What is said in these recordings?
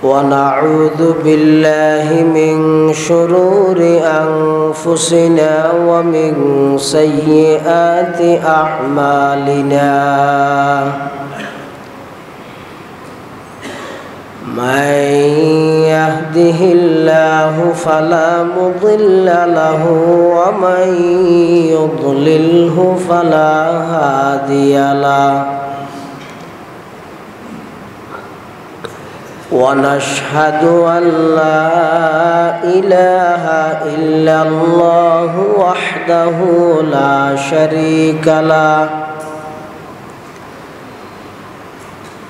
ونعوذ بالله من شرور أنفسنا ومن سيئات أعمالنا من يهده الله فلا مضل له ومن يضلله فلا هادي له ونشهد أن لا إله إلا الله وحده لا شريك له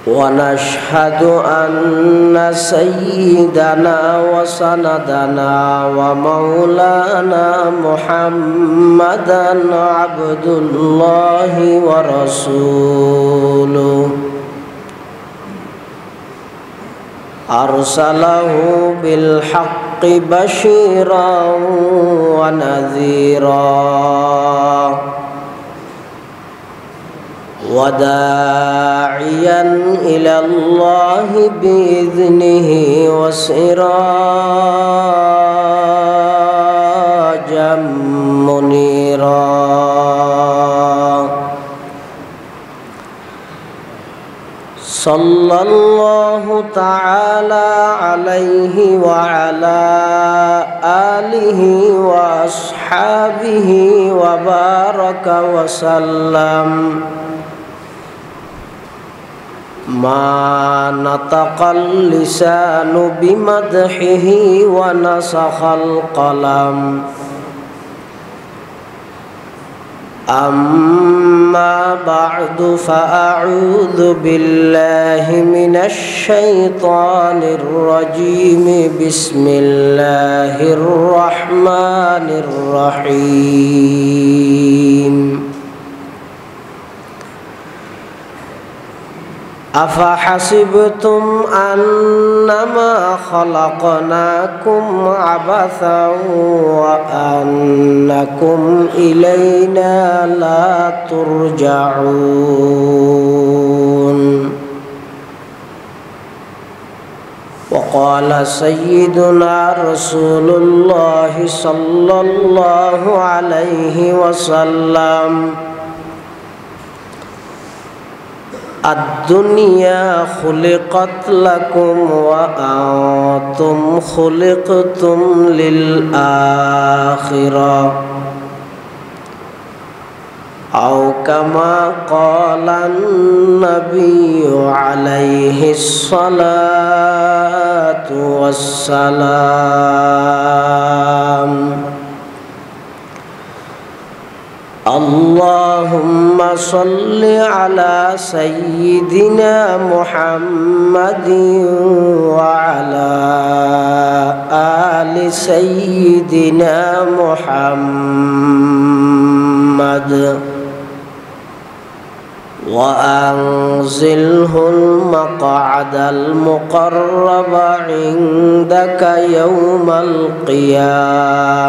ونشهد أن سيدنا وسندنا ومولانا محمدا عبد الله ورسوله أرسله بالحق بشيرا ونذيرا وداعيا إلى الله بإذنه وسراجا منيرا صلى الله تعالى عليه وعلى آله وأصحابه وبارك وسلم ما نطق اللسان بمدحه ونسخ القلم أما بعد فأعوذ بالله من الشيطان الرجيم بسم الله الرحمن الرحيم أفحسبتم أنما خلقناكم عبثا وأنكم إلينا لا ترجعون وقال سيدنا رسول الله صلى الله عليه وسلم الدنيا خلقت لكم وأنتم خلقتم للآخرة أو كما قال النبي عليه الصلاة والسلام اللهم صل على سيدنا محمد وعلى آل سيدنا محمد وأنزله المقعد المقرب عندك يوم القيامة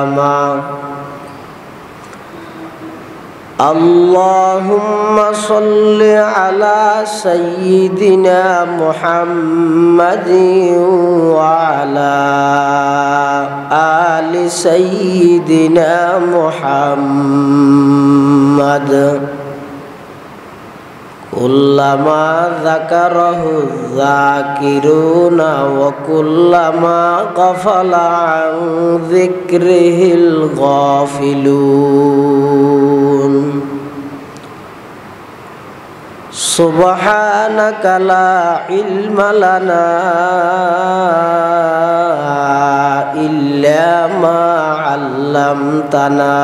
اللهم صل على سيدنا محمد وعلى آل سيدنا محمد كلما ذكره الذاكرون وكلما غفل عن ذكره الغافلون سبحانك لا علم لنا إلا ما علمتنا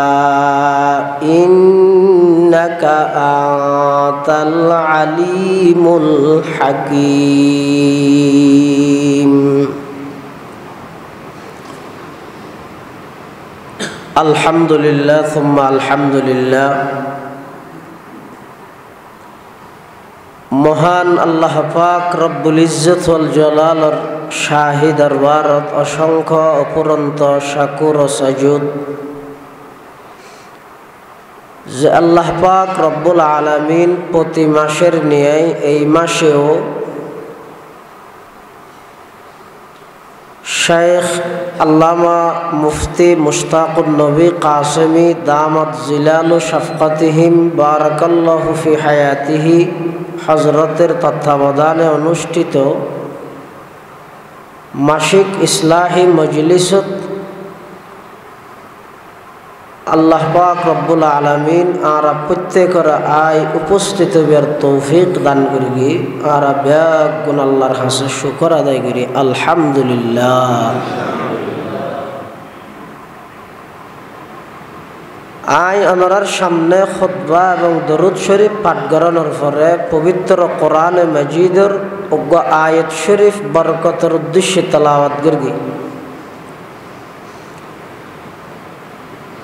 إنك أنت العليم الحكيم الحمد لله ثم الحمد لله মহান আল্লাহ পাক রব্বুল ইজ্জত ওয়াল জালালের শাহী দরবারত অসংখ্য অপরন্ত শাকুর ও সাজুদ যে আল্লাহ পাক রব্বুল আলামিন প্রতি মাসের ন্যায় এই মাসেও शेख अल्लामा मुफ्ती मुश्ताकुन नबी कासिमी दामत जिलालु शफ़क़तिहिम बारकल्लाहु फ़ी हयातिही हज़रतेर तत्त्वावधाने अनुष्ठित मासिक इस्लाही मजलिसत আল্লাহ পাক রব্বুল আলামিন আর প্রত্যেকের আয় উপস্থিত হওয়ার তৌফিক দান করি আর ব্যাগ গুণ আল্লাহর কাছে শুকর আদায় করি আলহামদুলিল্লাহ। আয় ওনার সামনে খুতবা এবং দরুদ শরীফ পাঠ করানোর পরে পবিত্র কোরআনে মাজিদের অজ্ঞ আয়াত শরীফ বরকতের উদ্দেশ্যে তেলাওয়াত করি।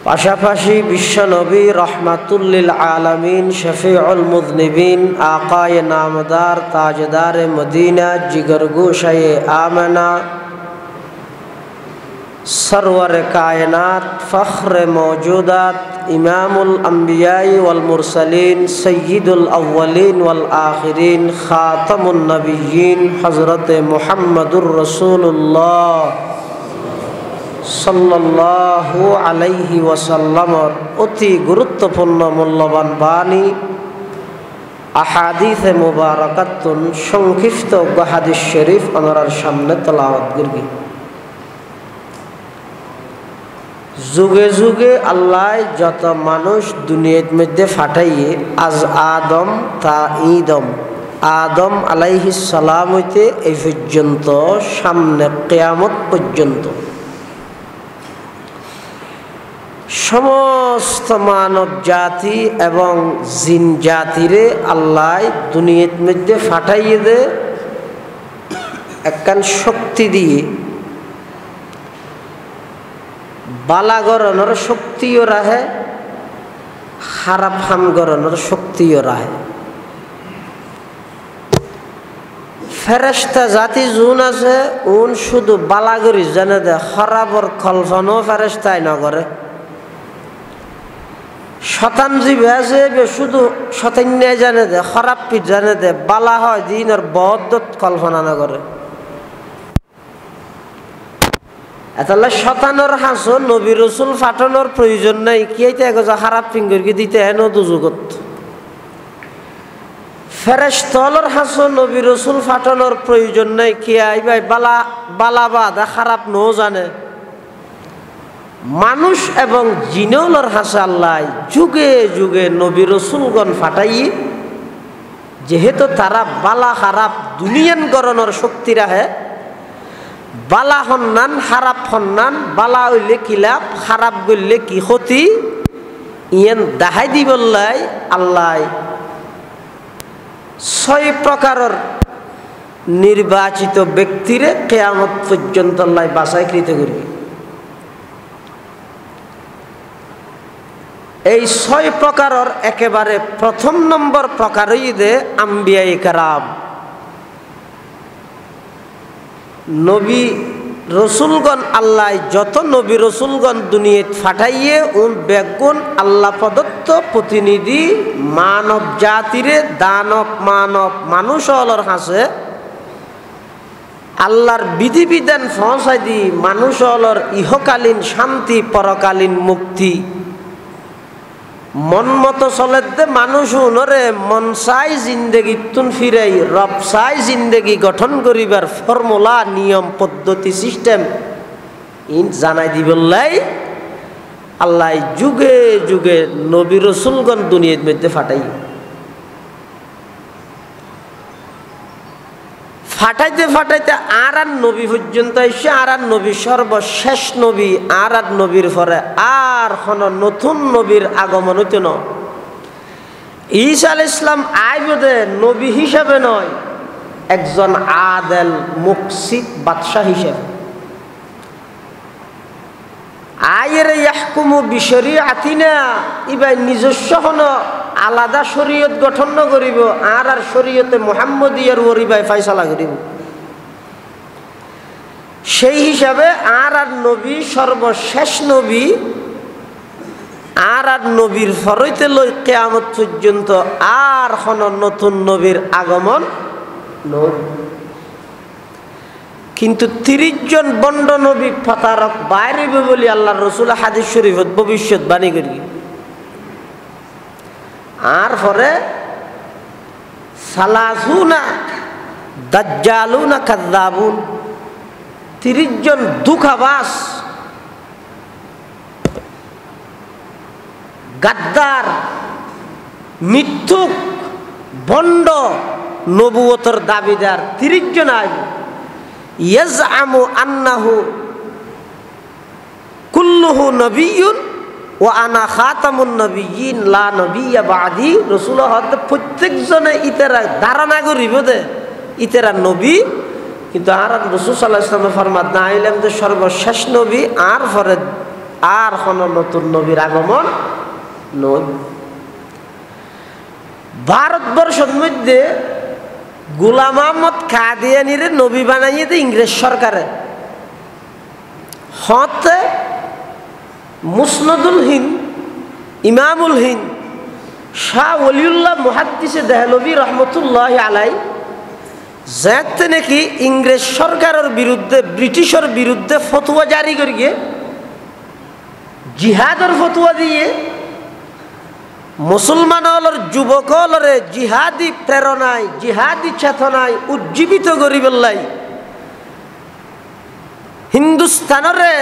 পাশাপাশি বিশ্বনবী রহমাতুল্লিল আলামিন শফিউল মুযনিবিন আকায়ে নামদার তাজদারে মদিনা জিগরগোশায়ে আমেনা সরওয়ারে কায়নাত ফখরে মওজুদাত ইমামুল আম্বিয়াই ওয়াল মুরসালিন সয়্যিদুল আউয়ালিন ওয়াল আখিরিন খাতামুন নবিয়্যিন হযরতে মুহাম্মদুর রাসূলুল্লাহ সাল্লাল্লাহু আলাইহি ওয়াসাল্লামর অতি গুরুত্বপূর্ণ মূল্যবান বাণী আহাদিসে মুবারাকাতুন সংক্ষিপ্ত হাদিস শরীফ ওনার সামনে তেলাওয়াত করি। যুগে যুগে আল্লাহ যত মানুষ দুনিয়ার মধ্যে ফাটাইয়ে আজ আদম তা ঈদম আদম আলাইহিস সালাম হইতে এই পর্যন্ত সামনে কিয়ামত পর্যন্ত সমস্ত মানব জাতি এবং জিন জাতিরে আল্লাহ দুনিয়ার মধ্যে ফাটাইয়ে দে একখান শক্তি দিয়ে বালা গরনের শক্তিও রাহে খারাপ হাম গরনের শক্তিও রাহে। ফেরেশতা জাতি জুন আছে উন শুধু বালাগরি জানে দে খারাপর কল্পনাও ফেরেশতাই না করে। শতান জীবে আছে শুধু শতান্যায় জানে দে খারাপ পিঠ জানে দে বালা হয় দিনের বদ্ধত কল্পনা না করে। এতালে শতানোর হাসো নবী রসুল ফাটানোর প্রয়োজন নাই কি এইটা এগোজা খারাপ ফিঙ্গরকে দিতে হেন দুজগত। ফেরেশতার হাসো নবী রসুল ফাটানোর প্রয়োজন নাই কি আইবাই বালা বালা বাদা খারাপ নো জানে। মানুষ এবং জিনলর হাসা আল্লাহ যুগে যুগে নবী রসুলগণ ফাটাই যেহেতু তারা বালা খারাপ দুনিয়ান গরনের শক্তি রাহে বালা সন্নান খারাপ সন্নান বালা হইলে কি লাভ খারাপ গইলে কি ক্ষতি ইয়ান দেখাই দিবল্লাই আল্লাহ 6 প্রকারের নির্বাচিত ব্যক্তিরে কিয়ামত পর্যন্ত আল্লাহ বাছাইকৃত করবে। এই 6 প্রকারের একেবারে প্রথম নম্বর প্রকারই দে আম্বিয়ায়ে কেরাম নবী রসুলগণ আল্লাহ যত নবী রসুলগণ দুনিয়াত ফাটাইয়ে উন বেগুন আল্লাহ প্রদত্ত প্রতিনিধি মানব জাতিরে দানব মানব মানুষ হলর হাসে আল্লাহর বিধিবিধান পৌঁছাই দি মানুষ হলর ইহকালীন শান্তি পরকালীন মুক্তি মন মতো চলে দে মানুষ উনরে মন চাই জিন্দেগি তুন ফিরাই রব চাই জিন্দেগি গঠন করিবার ফর্মুলা নিয়ম পদ্ধতি সিস্টেম ইন জানাই দিবল্লাই আল্লাহ যুগে যুগে নবী রসুলগণ দুনিয়ার মধ্যে ফাটাই ফাটাইতে ফাটাইতে আর নবী পর্যন্ত এসে আর নবী সর্বশেষ নবী আর নবীর পরে আর কোন নতুন নবীর আগমন হইতে ন ঈসা আলাইহিস সালাম আইবদে নবী হিসাবে নয় একজন আদেল মুকসিত বাদশাহ হিসেবে আয়ের ইয়াহকুমু বিশরিআতিনা ইবাই নিজস্ব হন আলাদা শরীয়ত গঠন ন করিব আর শরীয়তে মুহাম্মদিয়ার ওরিবাই ফয়সালা করিব সেই হিসাবে আর নবী সর্বশেষ নবী আর নবীর ফরইতে লই কিয়ামত পর্যন্ত আর কোন নতুন নবীর আগমন নয়। কিন্তু 30 জন বন্ড নবী প্রতারক বাইরে বলি আল্লাহর রাসূল হাদিস শরীফত ভবিষ্যৎবাণী করি। আর পরে সালাসুনা দাজ্জালুনা কাযাবুন, 30 জন দুঃখাবাস গাদ্দার মিথ্যুক বন্ড নবুয়তের দাবিদার 30 জন আইবে। ইয়াজআমু আন্নাহু কুল্লুহু নবিয়্যুন ওয়া আনা খাতামুন নবিয়্যিন লা নবিয়্যা বাদি। রাসূল হতে প্রত্যেকজনে ইতারা ধারণা করিব দে ইতারা নবী, কিন্তু আর রাসূল সাল্লাল্লাহু আলাইহি ওয়াসাল্লাম ফরমাত না আইলাম যে সর্বশেষ নবী আর পরে আর কোন নতুন নবীর আগমন নয়। ভারতবর্ষের মধ্যে গোলাম আহমদ কাদিয়ানীর নবী বানাইয়ে দে ইংরেজ সরকারে। হতে মুসনদুল হিন্দ, ইমামুল হিন্দ শাহ ওলিউল্লাহ মুহাদ্দিসে দেহলভী রহমতুল্লাহ আলাই যাতে নাকি ইংরেজ সরকারের বিরুদ্ধে ব্রিটিশের বিরুদ্ধে ফতোয়া জারি করিয়ে জিহাদের ফতোয়া দিয়ে মুসলমানর যুবকলরে জিহাদি প্রেরণায় জিহাদি চেতনায় উজ্জীবিত করি বললাই হিন্দুস্তানরে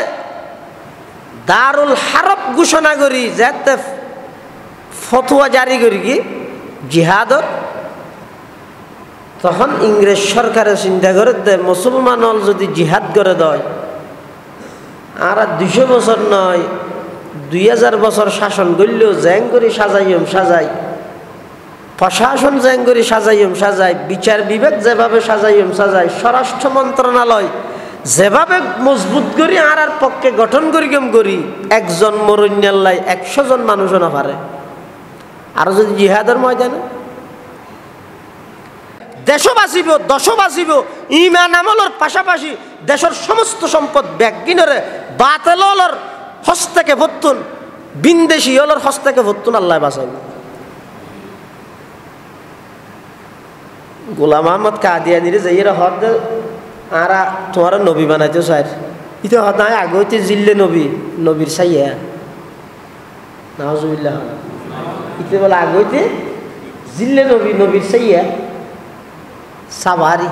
দারুল হারব ঘোষণা করি যাতে ফতোয়া জারি করি কি জিহাদর। তখন ইংরেজ সরকারে চিন্তা করে দে মুসলমান যদি জিহাদ করে দেয় আর 200 বছর নয় 2000 বছর শাসন করলেও জ্যাং করে সাজাইম সাজাই, প্রশাসন জ্যাং করে সাজাইম সাজাই, বিচার বিভাগ যেভাবে সাজাইম সাজাই, স্বরাষ্ট্র মন্ত্রণালয় যেভাবে মজবুত করি আর পক্ষে গঠন করি কেম করি একজন মরুন্যাল্লাই 100 জন মানুষও না পারে। আর যদি জিহাদের ময়দানে দেশও বাঁচিব দশও বাঁচিব, ইমান আমলের পাশাপাশি দেশের সমস্ত সম্পদ ব্যাগিনরে বাতেলর হস্তকে ভর্তুন বিন্দেশি হলর হস্তকে ভর্তুন আল্লাহ বাঁচাইব। গোলাম আহমদ কাদিয়ানীরে যাইয়ের হদ আর তোমার নবী বানাইতে চাই ইতো হদ নাই আগে হইতে জিল্লে নবী নবীর চাইয়া নাউজুবিল্লাহ ইতে বলে আগে হইতে জিল্লে নবী নবীর চাইয়া সাবারি।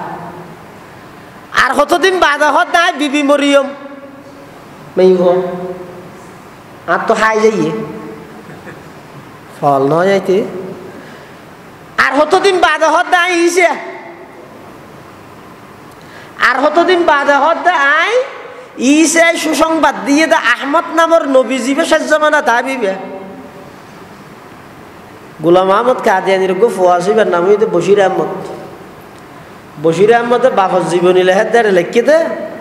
আর কতদিন বাদা হদ নাই বিবি মরিয়ম মেইব আর তো হাই যাইয়ে ফল নয় যাইতে। আর কতদিন বাদা হদ নাই ইসে আর কতদিন বাদা হদ আই ইসে সুসংবাদ দিয়ে দা আহমদ নামর নবী জীবে শেষ জমানা দাবিবে। গোলাম আহমদ কাদিয়ানীর গো ফুয়াসিবের নাম হইতে বশির আহমদ। বশির আহমদের বাপর জীবনী লেখে দেড় লেখকে দে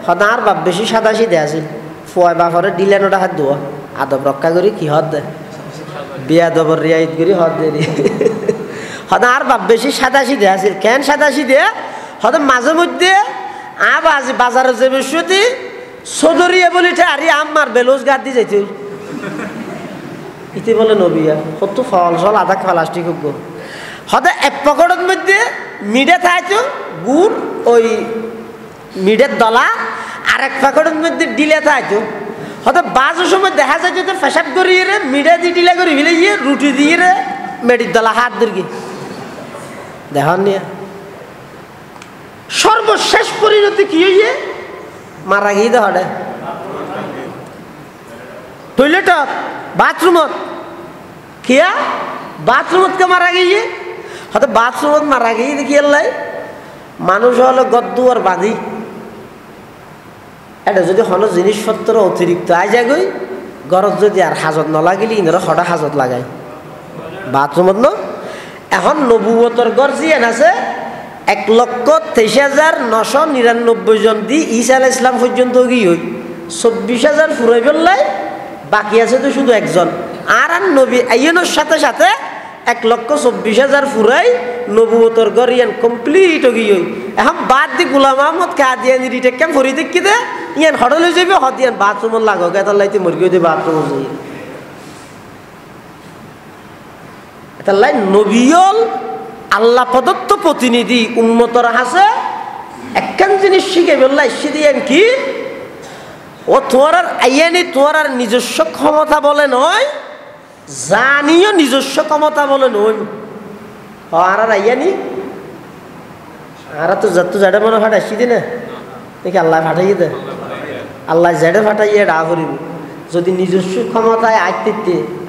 সদা আর বাপ বেশি সাদাশি দে আছিল ফুয়াই বাপরে দিলেন ওটা হাত দোয়া আদব রক্ষা করি কি হদ দে বিয়া দবর রিয়ায়ত করি হদ দে সদা আর বাপ বেশি সাদাশি দে আছিল। কেন সাদাশি দে হয়তো মাঝে মধ্যে বাজারে যে বসতি চৌধুরীয়ে বলি আরে আমার বেলোজগার দি যাইতে ইতি বলে নবিয়া কত ফল ফল আধা প্লাস্টিক হোক হয়তো এক পকেটের মধ্যে মিডে থাকতো গুড় ওই মিডের দলা আর এক পকেটের মধ্যে ডিলে থাকতো হয়তো বাজের সময় দেখা যায় যে পেশাব করিয়ে রে মিডে দিয়ে ডিলা করি ফেলে গিয়ে রুটি দিয়ে রে মেডির দলা হাত ধরি দেখান নিয়ে সর্বশেষ পরিণতি কি হইয়ে মারা গিয়ে দেওয়া টয়লেটত বাথরুমত কিয়া বাথরুমত কে মারা গিয়ে হয়তো বাথরুমত মারা গিয়ে দেখি এলাই মানুষ হলো গদ্দুয়ার বাঁধি এটা যদি হলো জিনিসপত্র অতিরিক্ত আই যায় গই গরজ যদি আর হাজত নলাগিলি ইনারা হঠাৎ হাজত লাগাই বাথরুমত ন। এখন নবুয়তর গড় জিয়ান আছে 1,23,999 জন দি ঈসা আলাইহিস সালাম পর্যন্ত গিয়ে হই 24,000 ফুরাই ফেললাই বাকি আছে তো শুধু একজন। আর নবী আইনের সাথে সাথে 1,24,000 ফুরাই নবুয়তর গড় ইয়ান কমপ্লিট গিয়ে হই। এখন বাদ দি গোলাম আহমদ কাদিয়ানীর ইটা কেম ফরি দেখি দে ইয়ান হঠাৎ হয়ে যাবে হত ইয়ান বাথরুমত লাগো এটার লাইতে মরগিয়ে দিয়ে বাথরুমত যাই এটার লাই নবীল আল্লাহ প্রদত্ত প্রতিনিধি উম্মতর হাসে একখান জিনিস শিখে বললাই শিদিয়েন কি ও তোমার আর আইয়ানি তোমার আর নিজস্ব ক্ষমতা বলে নয়, জানিও নিজস্ব ক্ষমতা বলে নয়। আর আইয়ানি আর তো যত জায়গা মনে ফাটাইছি দি না দেখি আল্লাহ ফাটাইয়ে দে, আল্লাহ জেডে ফাটাইয়ে ডা করিব। যদি নিজস্ব ক্ষমতায়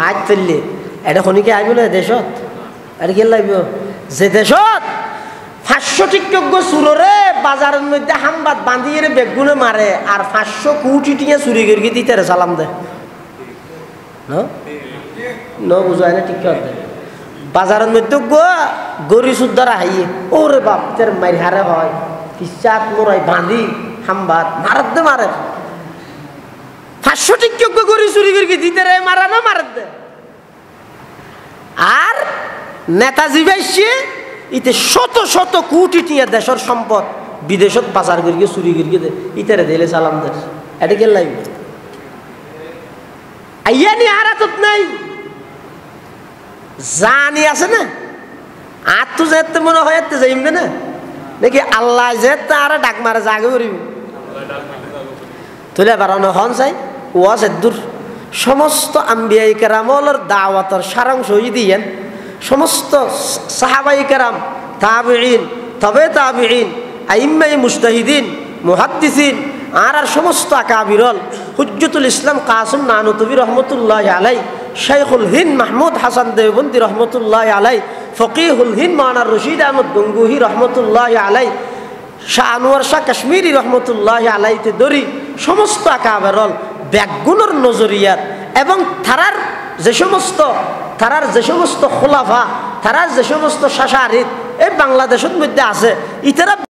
আজ ফেললে এটা খনিকে আইব না দেশত, এটা কি লাগবে যে দেশত 500 টিকজ্ঞ চুররে বাজারের মধ্যে হামবাদ বাঁধিয়ে বেগুনে মারে আর 500 কোটি টিয়া চুরি করে দিতে সালাম দে ন বুঝায় না ঠিক দে। বাজারের মধ্যে গরি সুদ্ধারা হাইয়ে ওরে বাপ তের মারি হারে হয় পিসাত মোরাই বাঁধি হামবাদ মারাত দে মারে 500 টিকজ্ঞ গরি চুরি করে দিতে রে মারা না মারাত দে। আর নেতাজি বাইছে ইতে শত শত কোটি টিয়া দেশের সম্পদ বিদেশত পাচার করিয়ে চুরি করিয়ে দে ইতারে দিলে সালাম দে, এটা কে লাগবে আইয়ানি হারাতত নাই জানি আছে না আর তো যেতে মনে হয় যাইম না নাকি আল্লাহ যে তার ডাক মারে জাগে করিব তুলে বাড়ানো হন চাই ওয়াজ দূর সমস্ত আম্বিয়াই কেরামলের দাওয়াতর সারাংশ দিয়েন সমস্ত সাহাবাই কেরাম তাবিঈন তবে তাবিঈন আইম্মায়ে মুজতাহিদিন মুহাদ্দিসিন আর সমস্ত আকাবিরল হুজ্জতুল ইসলাম কাসিম নানুতুবি রহমতুল্লাহ আলাই, শাইখুল হিন্দ মাহমুদ হাসান দেওবন্দি রহমতুল্লাহ আলাই, ফকিহুল হিন্দ মাওলানা রশিদ আহমদ গঙ্গুহি রহমতুল্লাহ আলাই, শাহ আনোয়ার শাহ কাশ্মীরি রহমতুল্লাহ আলাইতে দরি সমস্ত আকাবিরল ব্যাগুণর নজরিয়াত এবং তারার যে সমস্ত খোলাফা তারার যে সমস্ত শাসারিত এই বাংলাদেশের মধ্যে আছে ইতারা